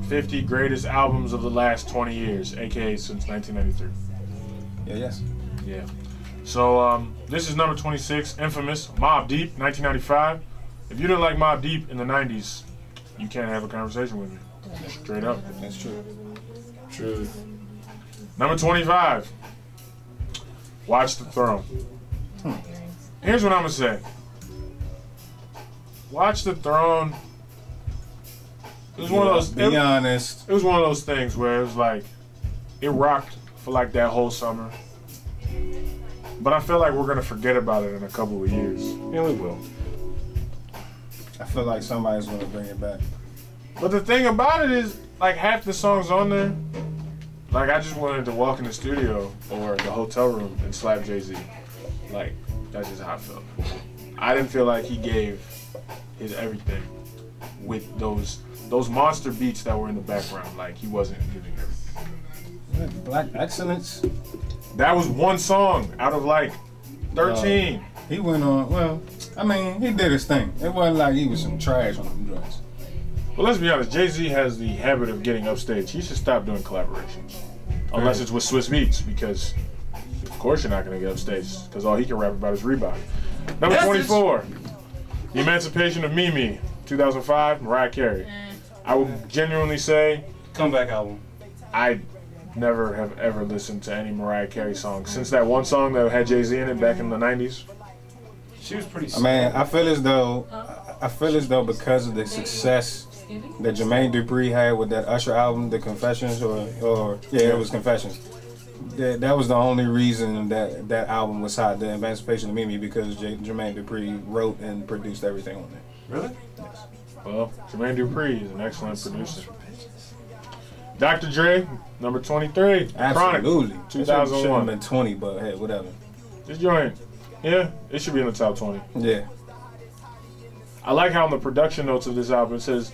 50 greatest albums of the last 20 years, aka since 1993. Yeah, yes. Yeah. So this is number 26, Infamous, Mobb Deep, 1995. If you didn't like Mobb Deep in the 90s, you can't have a conversation with me. Straight up. That's true. Truth. Number 25, Watch the Throne. Here's what I'm gonna say. Watch the Throne. It was one of those. Be honest. It was one of those things where it was like, it rocked for like that whole summer. But I feel like we're gonna forget about it in a couple of years. Yeah, we will. I feel like somebody's gonna bring it back. But the thing about it is, like, half the songs on there, like, I just wanted to walk in the studio or the hotel room and slap Jay-Z. Like, that's just how I felt. I didn't feel like he gave his everything with those monster beats that were in the background. Like, he wasn't giving everything. Black Excellence. That was one song out of like 13. He went on, well, I mean, he did his thing. It wasn't like he was some trash on them drugs. Well, let's be honest. Jay-Z has the habit of getting upstage. He should stop doing collaborations. Unless it's with Swiss Beats, because of course you're not going to get upstage, because all he can rap about is Reebok. Number 24, The Emancipation of Mimi, 2005, Mariah Carey. I would genuinely say, Comeback album. I never have ever listened to any Mariah Carey song since that one song that had Jay-Z in it back in the 90s. She was pretty. I mean, I feel as though because of the success that Jermaine Dupri had with that Usher album, The Confessions, it was Confessions. That was the only reason that album was hot, The Emancipation of Mimi, because Jermaine Dupri wrote and produced everything on it. Really? Yes. Well, Jermaine Dupri is an excellent producer. Dr. Dre, number 23, Absolutely. Chronic, 2001. Should have been 20, but hey, whatever. This joint, yeah, it should be in the top 20. Yeah. I like how in the production notes of this album it says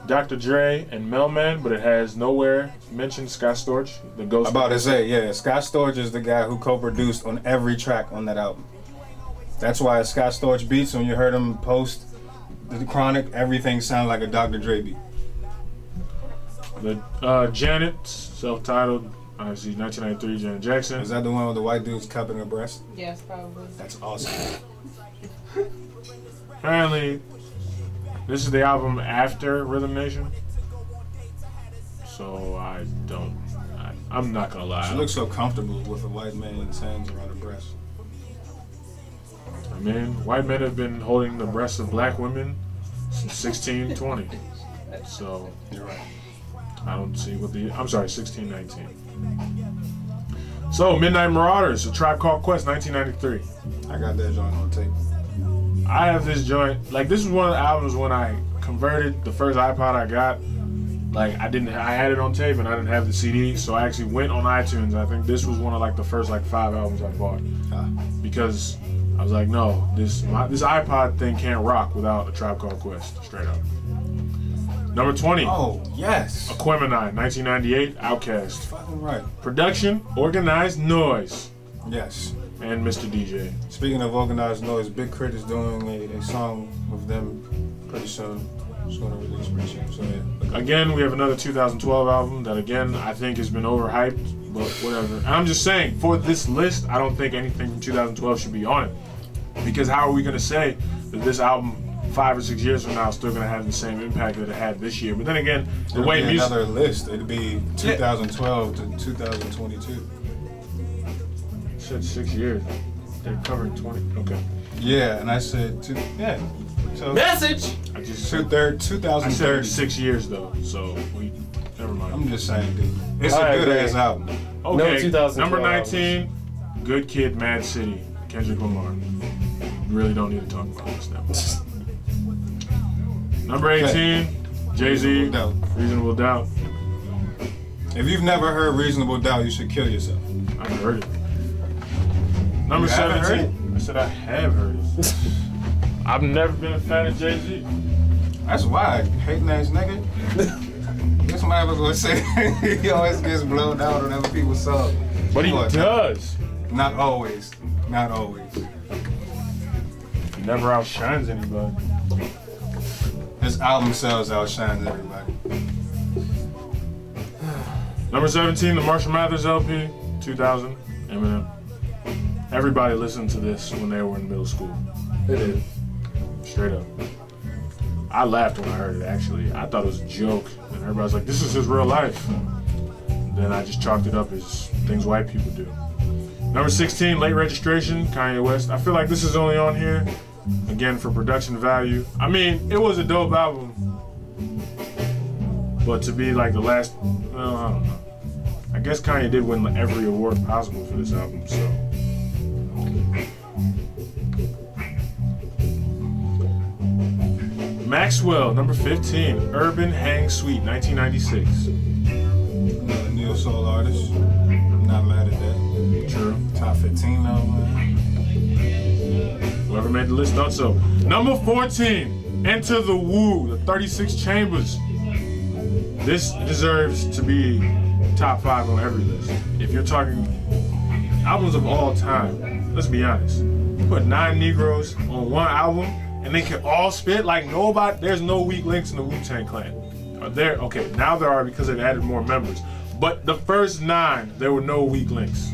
Dr. Dre and Mailman, but it has nowhere mentioned Scott Storch, the ghost. I'm about to say, yeah, Scott Storch is the guy who co-produced on every track on that album. That's why Scott Storch beats, when you heard him post the Chronic, everything sounded like a Dr. Dre beat. The Janet, self-titled, obviously 1993, Janet Jackson. Is that the one with the white dudes cupping her breast? Yes, probably. That's awesome. Apparently, this is the album after Rhythm Nation. So I'm not gonna lie. She looks so comfortable with a white man's hands around her breast. I mean, white men have been holding the breasts of black women since 1620. So You're right. I don't see what I'm sorry, 1619. So Midnight Marauders, A Tribe Called Quest, 1993. I got that joint on tape. I have this joint, like, this was one of the albums when I converted the first iPod I got. Like, I had it on tape and I didn't have the CD, so I actually went on iTunes. I think this was one of like the first like 5 albums I bought because I was like, no, this iPod thing can't rock without A Tribe Called Quest, straight up. Number 20. Oh, yes. Aquemini, 1998, Outkast. Fucking right. Production, Organized Noise. Yes. And Mr. DJ. Speaking of Organized Noise, Big Crit is doing a song with them pretty soon. It's going to release pretty soon, so yeah. Again, we have another 2012 album that, again, I think has been overhyped, but whatever. And I'm just saying, for this list, I don't think anything from 2012 should be on it. Because how are we going to say that this album 5 or 6 years from now is still going to have the same impact that it had this year? But then again, the way music... another list. It'd be 2012 to 2022. I said 6 years. They're covering 20. Okay. Yeah, and I said yeah. So Message! I just 2030. I said 6 years though, so never mind. I'm just saying, dude. It's a good ass album. Okay, No number 19, Good Kid, Mad City, Kendrick Lamar. Really don't need to talk about this now. Number 18, Jay-Z, Reasonable Doubt. If you've never heard Reasonable Doubt, you should kill yourself. I've heard it. Number 17. I said I have heard it. I've never been a fan of Jay-Z. That's why, hating ass nigga. Guess somebody was gonna say he always gets blown out on other people's songs. But he does. Not always. Not always. He never outshines anybody. His album sales outshines everybody. Number 17, the Marshall Mathers LP, 2000, Eminem. Everybody listened to this when they were in middle school. They did. Straight up. I laughed when I heard it, actually. I thought it was a joke. And everybody's like, this is his real life. Then I just chalked it up as things white people do. Number 16, Late Registration, Kanye West. I feel like this is only on here, again, for production value. I mean, it was a dope album. But to be like the last, well, I don't know. I guess Kanye did win every award possible for this album, so. Maxwell, number 15, Urban Hang Suite, 1996. Another neo soul artist. I'm not mad at that. True. Top 15 though, man. Whoever made the list thought so. Number 14, Enter the Woo, the 36 Chambers. This deserves to be top 5 on every list. If you're talking albums of all time, let's be honest. You put 9 Negroes on one album and they can all spit like nobody, there's no weak links in the Wu-Tang Clan. Are there? Okay, now there are because they've added more members. But the first 9, there were no weak links.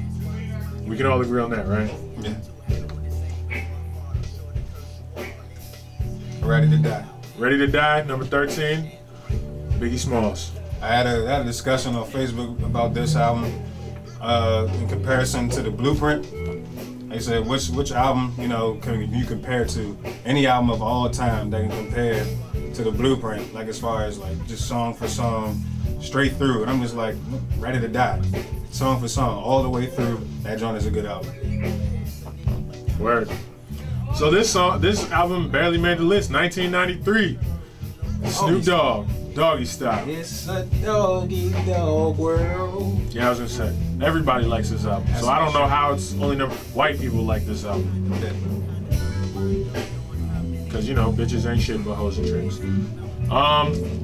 We can all agree on that, right? Yeah. Ready to Die. Ready to Die, number 13, Biggie Smalls. I had a discussion on Facebook about this album in comparison to the Blueprint. They said which album, you know, can you compare to any album of all time that can compare to the Blueprint, like as far as like just song for song, straight through. And I'm just like, Ready to Die, song for song, all the way through. That joint is a good album. Word. So this album barely made the list. 1993, Snoop Dogg, Doggy Style. It's a doggy dog world. Yeah, I was gonna say everybody likes this album. So I don't know how it's only number white people like this album. Cause you know bitches ain't shit but hoes and tricks.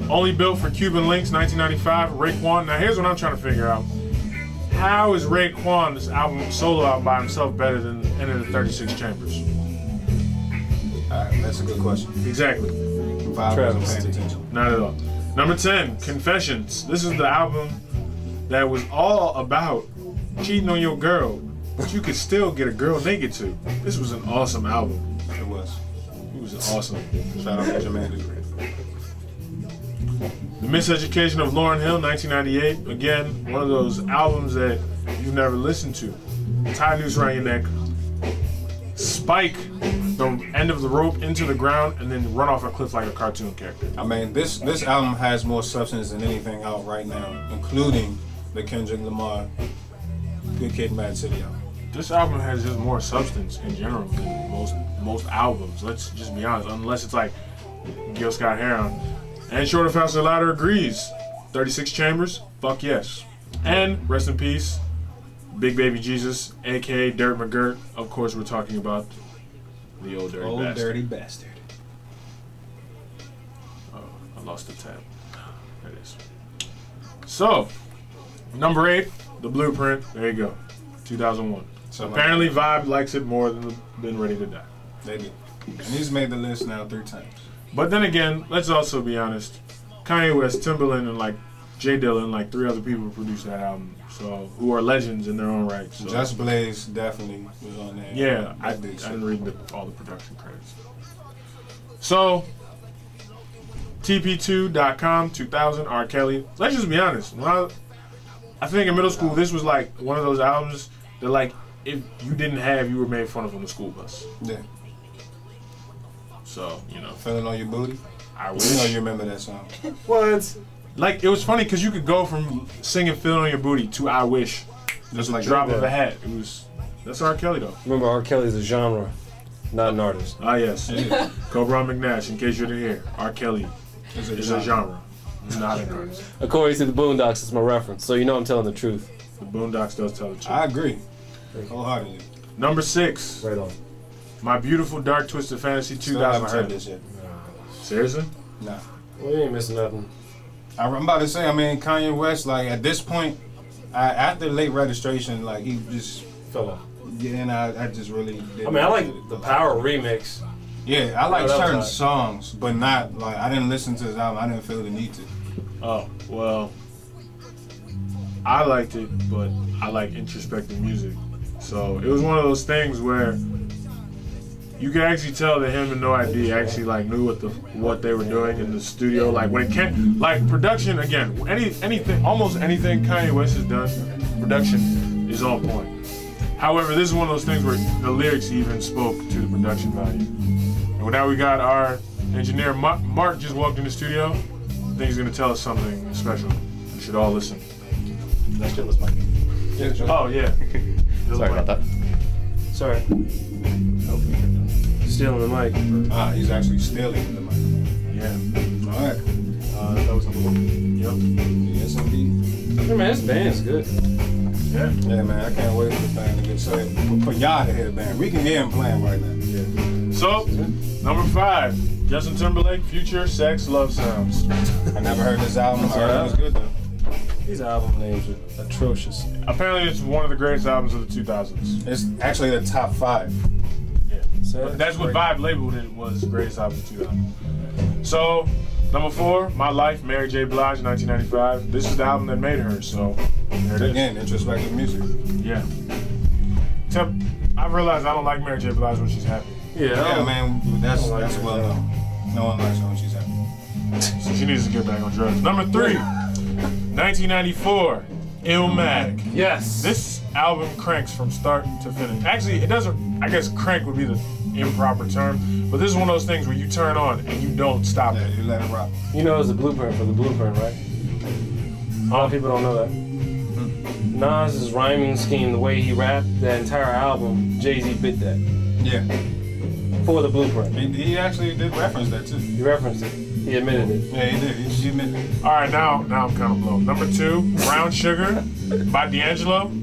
Only built for Cuban Links, 1995. Raekwon. Now here's what I'm trying to figure out. How is Raekwon, this album solo album by himself, better than Enter the 36 Chambers? Alright, that's a good question. Exactly. Travis. Not at all. Number 10, Confessions. This is the album that was all about cheating on your girl, but you could still get a girl naked to. This was an awesome album. It was. It was awesome. Shout out to Jermaine Dupri. The Miseducation of Lauryn Hill, 1998. Again, one of those albums that you never listened to. Tie a noose around your neck, spike the end of the rope into the ground, and then run off a cliff like a cartoon character. I mean, this album has more substance than anything out right now, including the Kendrick Lamar Good Kid, Mad City album. This album has just more substance in general than most albums. Let's just be honest, unless it's like Gil Scott-Heron. And Shorter, Faster, Louder agrees. 36 Chambers, fuck yes. And rest in peace, Big Baby Jesus, aka Dirt McGirt. Of course, we're talking about the old dirty bastard. Dirty bastard. Oh, I lost the tab. There it is. So, number 8, The Blueprint. There you go. 2001. So apparently, Vibe likes it more than Ready to Die. They do. And he's made the list now 3 times. But then again, let's also be honest. Kanye West, Timbaland, and like Jay Dilla, like 3 other people produced that album. So who are legends in their own right. So. Just Blaze definitely was on there. Yeah, I didn't read all the production credits. So TP2.com, 2000, R. Kelly. Let's just be honest. When I think in middle school, this was like one of those albums that like if you didn't have, you were made fun of on the school bus. Yeah. So, you know. Feeling on your booty? I wish. You know you remember that song. What? Like, it was funny because you could go from singing Feeling on Your Booty to I Wish. Just like a drop of a hat. That's R. Kelly, though. Remember, R. Kelly is a genre, not an artist. Ah, yes. Cobra McNash, in case you didn't hear. R. Kelly is a genre, not an artist. According to the Boondocks, it's my reference, so you know I'm telling the truth. The Boondocks does tell the truth. I agree. Wholeheartedly. Number 6. Right on. My Beautiful Dark Twisted Fantasy, 2010. Still haven't heard this yet. Seriously? Nah. Well, you ain't missing nothing. I'm about to say, I mean, Kanye West, like, at this point, after Late Registration, like, he just fell off. Yeah, and I just really didn't. I mean, I like the Power remix. Yeah, I like certain songs, but not, like, I didn't listen to his album. I didn't feel the need to. Oh, well. I liked it, but I like introspective music. So it was one of those things where you could actually tell that him and r.a.t.e actually like knew what they were doing in the studio. Like when it came, like production again, anything, almost anything Kanye West has done, production is on point. However, this is one of those things where the lyrics even spoke to the production value. And now we got our engineer Mark just walked in the studio. I think he's gonna tell us something special. We should all listen. That shit was my name. Oh yeah. Sorry about that. Sorry. Stealing the mic. He's actually stealing the mic. Yeah. All right. That was number 1. Yep. Yes, indeed. Hey man, this band's good. Yeah. Yeah, man, I can't wait for the thing to get started. For y'all to hear the band. We can hear him playing right now. Yeah. So, number 5, Justin Timberlake, Future, Sex, Love Sounds. I never heard this album. I heard it was good though. These album names are atrocious. Apparently, it's one of the greatest albums of the 2000s. It's actually the top 5. Yeah. So That's what Vibe labeled it was greatest album of the 2000s. So, number 4, My Life, Mary J. Blige, 1995. This is the album that made her, so there it is. Again, introspective music. Yeah. Except, I've realized I don't like Mary J. Blige when she's happy. Yeah, man, that's well known. No one likes her when she's happy. So she needs to get back on drugs. Number 3, 1994, Illmatic. Yes. This album cranks from start to finish. Actually, it doesn't, I guess crank would be the improper term, but this is one of those things where you turn on and you don't stop Yeah, it. you let it rock. You know it's a blueprint for the blueprint, right? A lot of people don't know that. Nas's rhyming scheme, the way he rapped that entire album, Jay-Z bit that Yeah. for the blueprint. He actually did reference that too. He referenced it. He admitted it. Yeah, he did. He admitted it. All right, now I'm kind of blown. Number 2, Brown Sugar by D'Angelo. I mean,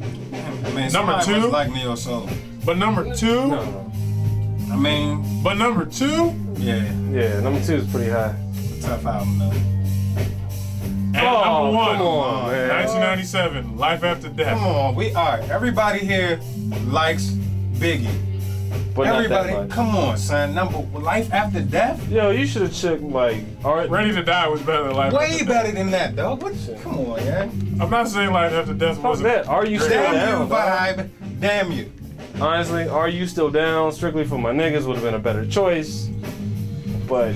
Number somebody 2? must like Neo Soul. But number 2, No. I mean, but number 2, yeah, Yeah, number 2 is pretty high. tough album though. and number 1, come on, man. 1997, Life After Death. Come on, everybody here likes Biggie. But Everybody, not that much. come on, son. Life After Death? Yo, you should have checked like Ready to Die was better than Life Way After better Death. than that, dog. Come on, yeah. I'm not saying Life After Death Fuck wasn't. that. Are you still Damn down? you, vibe. Damn you. Honestly, Are You Still Down? Strictly for my niggas would have been a better choice. But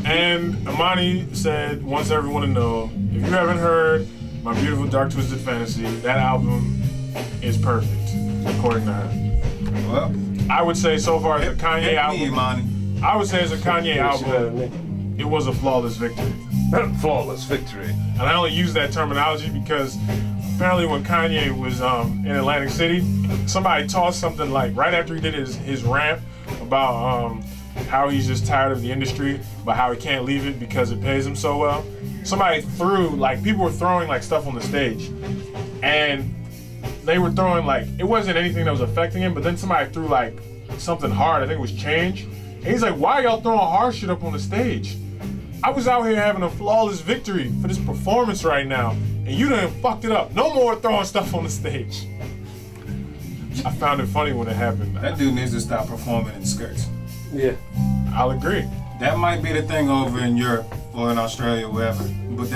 And Imani said, wants everyone to know, if you haven't heard My Beautiful Dark Twisted Fantasy, that album is perfect, according to her. Well, I would say so far as a Kanye album, Imani. I would say as a Kanye she better album, than it was a flawless victory. me. Flawless victory. And I only use that terminology because apparently when Kanye was in Atlantic City, somebody tossed something like right after he did his rant about how he's just tired of the industry, but how he can't leave it because it pays him so well. Somebody threw, like, people were throwing like stuff on the stage, and they were throwing like, it wasn't anything that was affecting him, but then somebody threw like something hard, I think it was change, and he's like, why are y'all throwing hard shit up on the stage? I was out here having a flawless victory for this performance right now, and you done fucked it up. No more throwing stuff on the stage. I found it funny when it happened. That dude needs to stop performing in skirts. Yeah. I'll agree. That might be the thing over in Europe or in Australia, wherever. But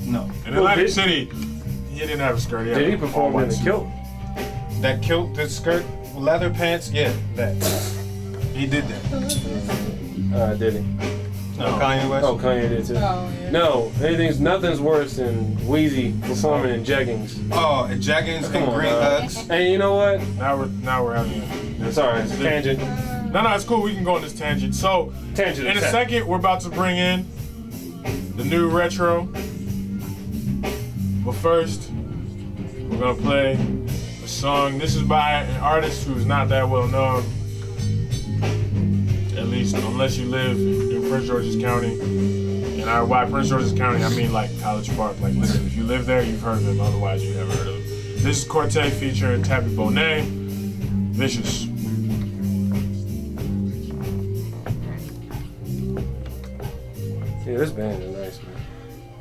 no. In Atlantic City, he didn't have a skirt. Did he perform in a kilt? That kilt, the skirt, leather pants, yeah, that. He did that. Did he? No, Kanye West. Oh, Kanye did too. Oh, yeah. No, nothing's worse than Wheezy performing in jeggings. Oh, and jeggings Come and on, green dog. Uggs. And you know what? Now we're having It's alright, it's a tangent. No, it's cool. We can go on this tangent. So, Tangent in a attack. second, we're about to bring in the new retro. But first, we're gonna play a song. This is by an artist who's not that well known. At least, unless you live in Prince George's County. And by Prince George's County, I mean like College Park. Like literally, if you live there, you've heard of him. Otherwise, you never heard of him. This is Cortez featuring Tappy Bonet. Vicious. Yeah, this band is nice,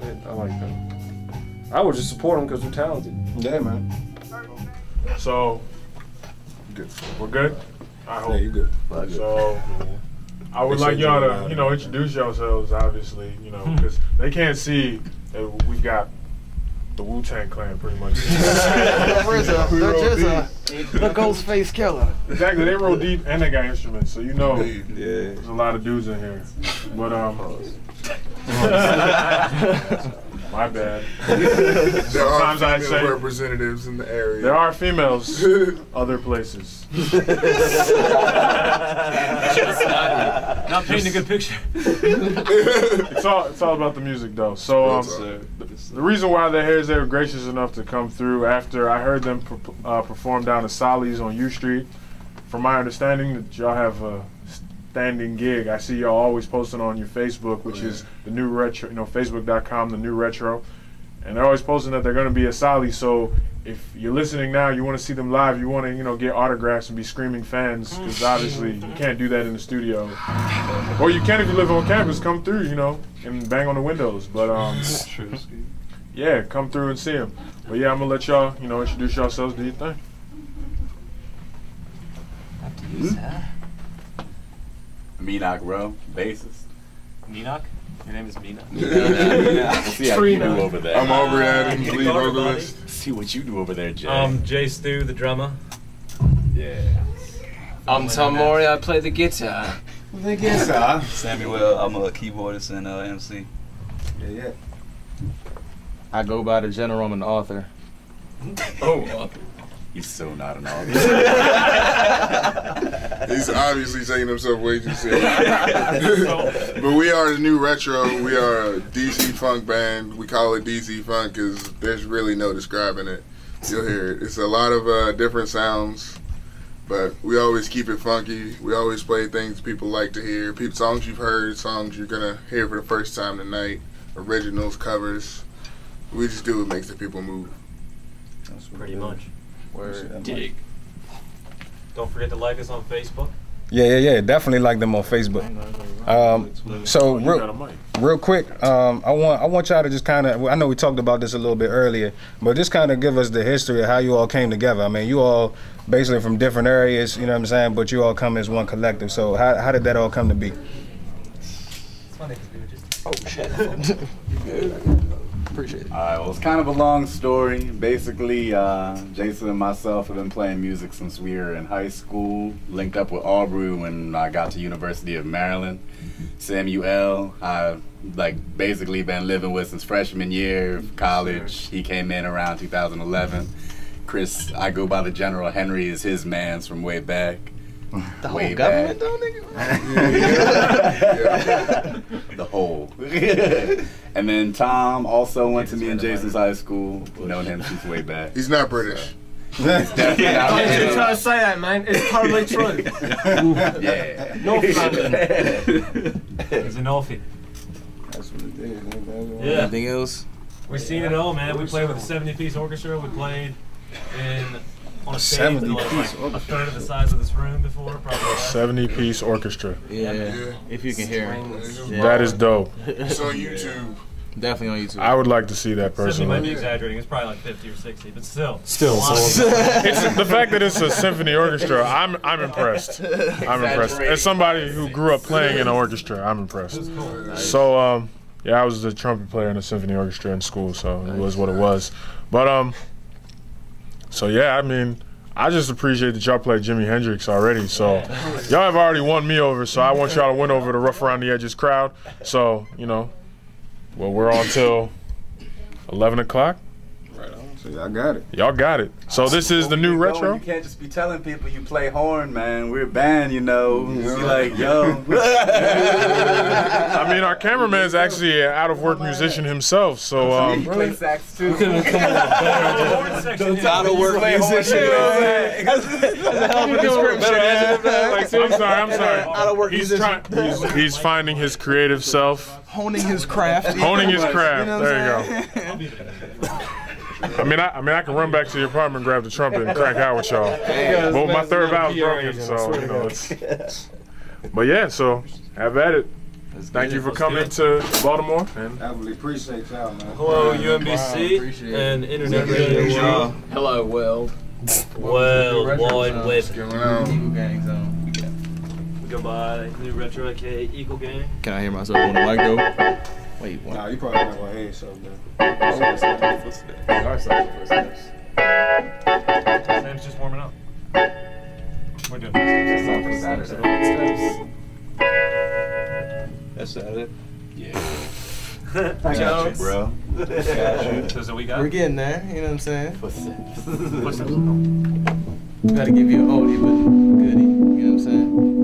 man. I like them. I would just support them because they're talented. Yeah, man. So, we're good? I hope. Yeah, you good. So, I would like y'all to, you know, introduce yourselves, obviously, you know, because they can't see that we've got the Wu-Tang Clan pretty much. The Ghostface Killer. Exactly, they roll deep and they got instruments, so you know there's a lot of dudes in here. But my bad. There are Sometimes I say representatives in the area. there are females other places. Not painting a good picture. It's all about the music though. So the reason why they're here is they were gracious enough to come through after I heard them perform down at Solly's on U Street. From my understanding, that y'all have a standing gig. I see y'all always posting on your Facebook, which is the new retro, you know, facebook.com, the new retro, and they're always posting that they're going to be at Solly's. So if you're listening now, you want to see them live, you want to, you know, get autographs and be screaming fans, because obviously you can't do that in the studio. Or you can if you live on campus, come through, you know, and bang on the windows. But yeah, come through and see them. But yeah, I'm gonna let y'all, you know, introduce yourselves, do your thing. Meenock, bro, bassist. Meenock? Your name is Meenock? Let's see how you do over there. I'm over at him, lead vocalist. See what you do over there, Jay. Jay Stu, the drummer. Yeah. I'm Tom Mori, I play the guitar. The guitar. Samuel, I'm a keyboardist and MC. Yeah. I go by the general, I'm an author. Oh, he's so not an author. He's obviously taking himself way too serious. But we are the new retro. We are a DC funk band. We call it DC funk because there's really no describing it. You'll hear it. It's a lot of different sounds, but we always keep it funky. We always play things people like to hear. Songs you've heard, songs you're gonna hear for the first time tonight. Originals, covers. We just do what makes the people move. Pretty much. Word. Dig. Don't forget to like us on Facebook. Yeah. Definitely like them on Facebook. So real quick, I want y'all to just kind of, I know we talked about this a little bit earlier, but just kind of give us the history of how you all came together. I mean, you all basically from different areas, you know what I'm saying, but you all come as one collective. So how did that all come to be? It's funny because we were just... Oh shit. Appreciate it. Well, it's kind of a long story. Basically, Jason and myself have been playing music since we were in high school. Linked up with Aubrey when I got to University of Maryland. Samuel, I've basically been living with since freshman year of college. He came in around 2011. Chris, I go by the General. Henry is his man's from way back. The whole government though, nigga? The whole. And then Tom also went to me in Jason's high school. Known him since way back. He's not British. He's definitely not Don't you British. try to say that, man. It's totally true. Yeah. North London. He's an Alfie. That's what it is. Yeah. Anything else? We've seen it all, man. We played with a 70-piece orchestra. We played on a stage that was like a third of the size of this room before. Probably 70-piece orchestra. Yeah. If you can hear it. Yeah. That is dope. It's on YouTube. Definitely on YouTube. I would like to see that 70 might be personally. exaggerating. It's probably like 50 or 60, but still. It's the fact that it's a symphony orchestra. I'm impressed. I'm impressed. As somebody who grew up playing in an orchestra, I'm impressed. So yeah, I was the trumpet player in a symphony orchestra in school, so it was what it was. But so yeah, I mean, I just appreciate that y'all played Jimi Hendrix already. So y'all have already won me over. So I want y'all to win over the rough around the edges crowd. So you know, well, we're on till 11 o'clock. So y'all got it. Y'all got it. So this is the new retro. You can't just be telling people you play horn, man. We're a band, you know. Be like, yo. I mean, our cameraman's actually an out-of-work musician himself, so He plays sax too. Out of work musician. I'm sorry. He's finding his creative self. Honing his craft. Honing his craft. You know There you go. I mean, I can run back to your apartment, grab the trumpet, and crack out with y'all. But my third valve's broken, so you know it's. But yeah, so have at it. Thank you for coming to Baltimore. And I really appreciate y'all, man. Hello, UMBC and Internet Radio. Hello, world. World Wide Web. What's going on? Eagle Gang Zone. We go by New Retro, aka Eagle Gang. Can I hear myself on the mic though? Wait, what? Nah, you probably not gonna hear yourself though. We are cycle footsteps. Sam's just warming up. We're doing footsteps. That's Saturday. Yeah. Joe, bro. so we got We're getting there, you know what I'm saying? footsteps. Gotta give you an oldie but goodie, you know what I'm saying?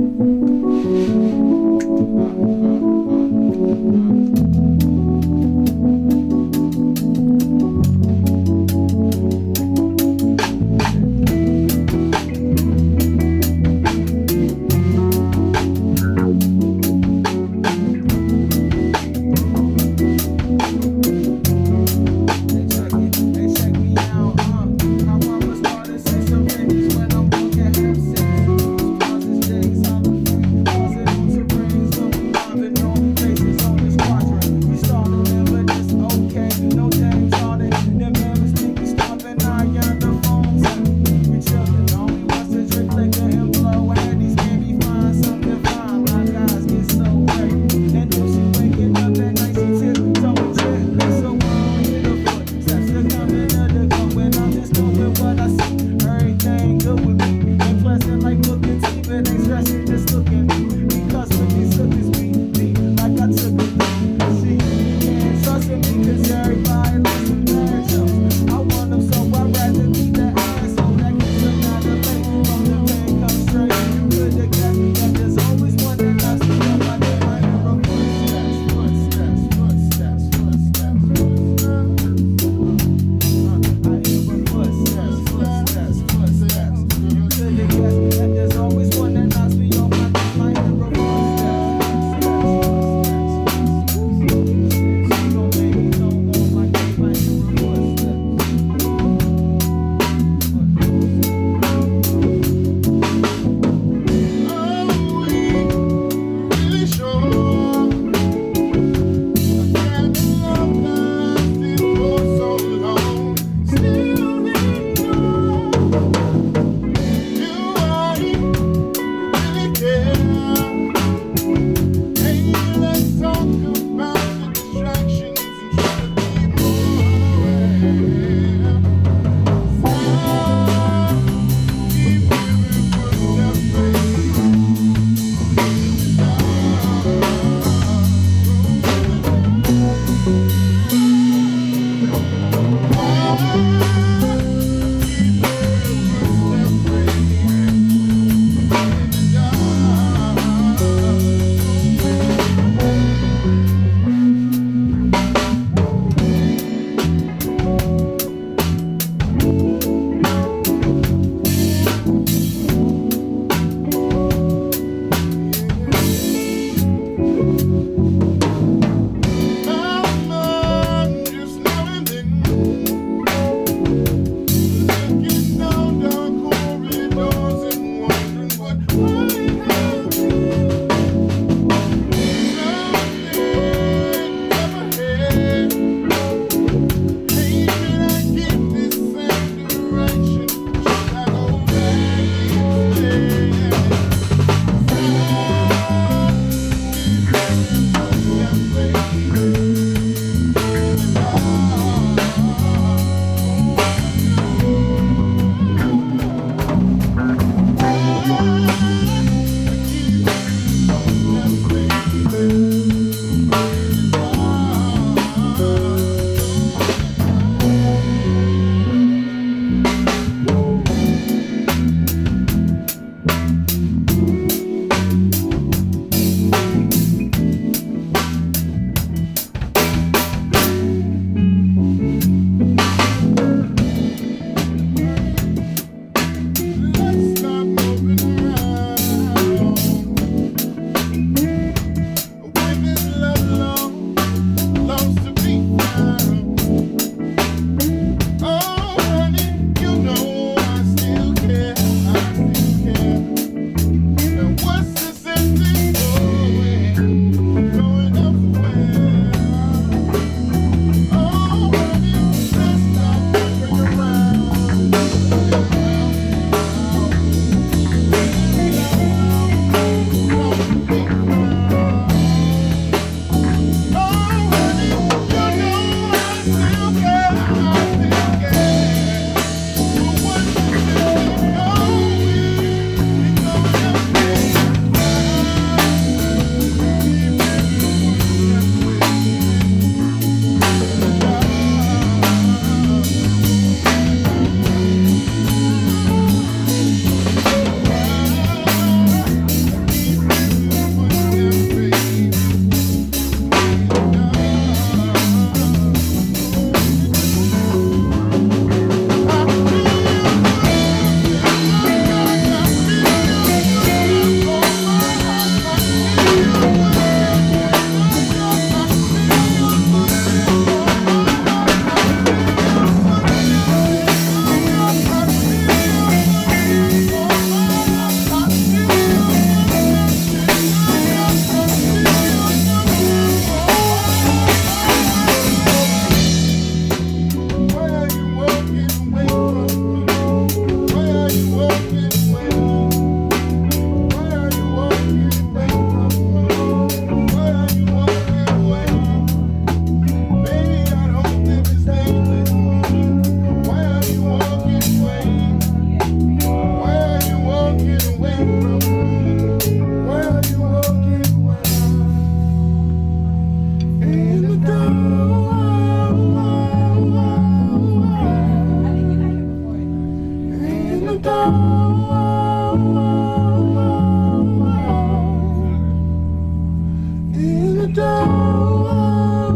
dark.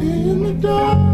In the dark.